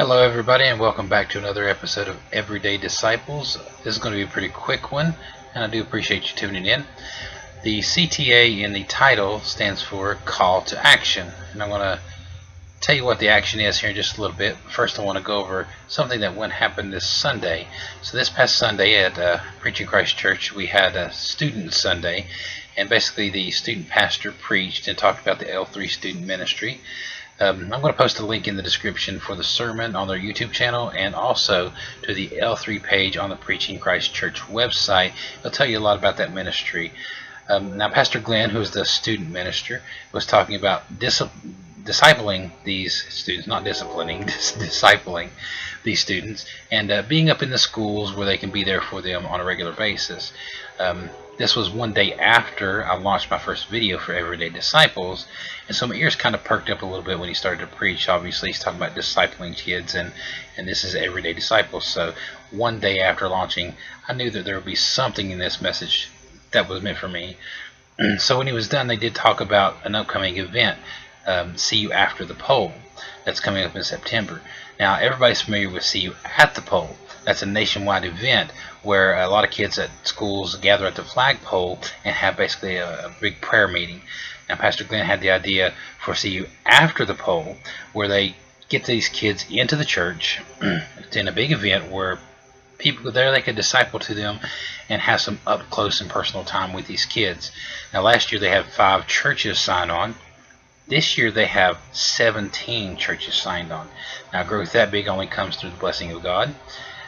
Hello everybody, and welcome back to another episode of Everyday Disciples. This is going to be a pretty quick one, and I do appreciate you tuning in. The CTA in the title stands for Call to Action, and I'm going to tell you what the action is here in just a little bit. First, I want to go over something that happened this Sunday. So this past Sunday at Preaching Christ Church, we had a Student Sunday, and basically the student pastor preached and talked about the L3 Student Ministry. I'm going to post a link in the description for the sermon on their YouTube channel and also to the L3 page on the Preaching Christ Church website. It'll tell you a lot about that ministry. Now, Pastor Glenn, who is the student minister, was talking about discipling these students, not disciplining, discipling these students, and being up in the schools where they can be there for them on a regular basis. This was one day after I launched my first video for Everyday Disciples, and so my ears kind of perked up a little bit when he started to preach. Obviously, he's talking about discipling kids, and this is Everyday Disciples. So one day after launching, I knew that there would be something in this message that was meant for me. So when he was done, they did talk about an upcoming event, See You After the Pole, that's coming up in September. Now, everybody's familiar with See You at the Pole. That's a nationwide event where a lot of kids at schools gather at the flagpole and have basically a big prayer meeting. Now, Pastor Glenn had the idea for See You After the Pole, where they get these kids into the church. It's in a big event where people there, they could disciple to them and have some up close and personal time with these kids. Now, last year they had 5 churches sign on. This year they have 17 churches signed on. Now, growth that big only comes through the blessing of God.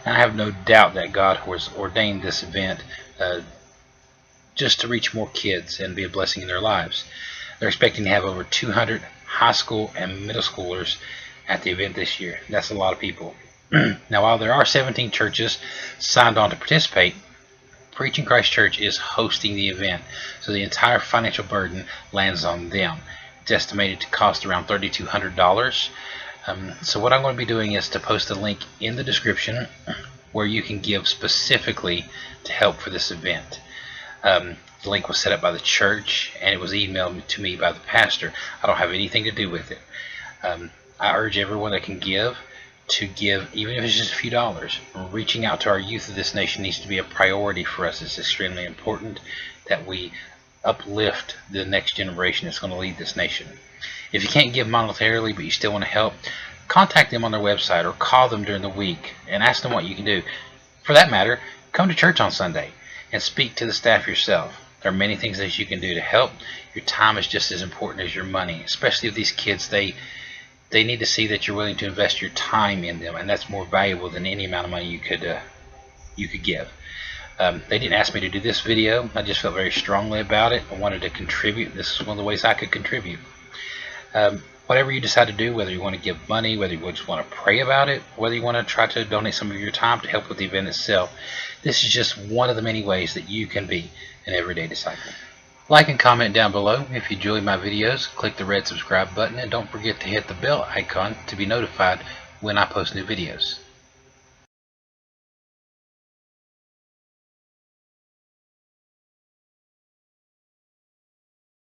And I have no doubt that God has ordained this event just to reach more kids and be a blessing in their lives. They're expecting to have over 200 high school and middle schoolers at the event this year. That's a lot of people. Now, while there are 17 churches signed on to participate, Preaching Christ Church is hosting the event, so the entire financial burden lands on them. It's estimated to cost around $3,200. So what I'm going to be doing is to post a link in the description where you can give specifically to help for this event. The link was set up by the church, and it was emailed to me by the pastor. I don't have anything to do with it. I urge everyone that can give to give, even if it's just a few dollars. Reaching out to our youth of this nation needs to be a priority for us. It's extremely important that we uplift the next generation that's going to lead this nation. If you can't give monetarily but you still want to help, contact them on their website or call them during the week and ask them what you can do. For that matter, come to church on Sunday and speak to the staff yourself. There are many things that you can do to help. Your time is just as important as your money, especially with these kids. They need to see that you're willing to invest your time in them, and that's more valuable than any amount of money you could give. They didn't ask me to do this video. I just felt very strongly about it. I wanted to contribute. This is one of the ways I could contribute. Whatever you decide to do, whether you want to give money, whether you just want to pray about it, whether you want to try to donate some of your time to help with the event itself, this is just one of the many ways that you can be an everyday disciple. Like and comment down below if you enjoy my videos. Click the red subscribe button, and don't forget to hit the bell icon to be notified when I post new videos.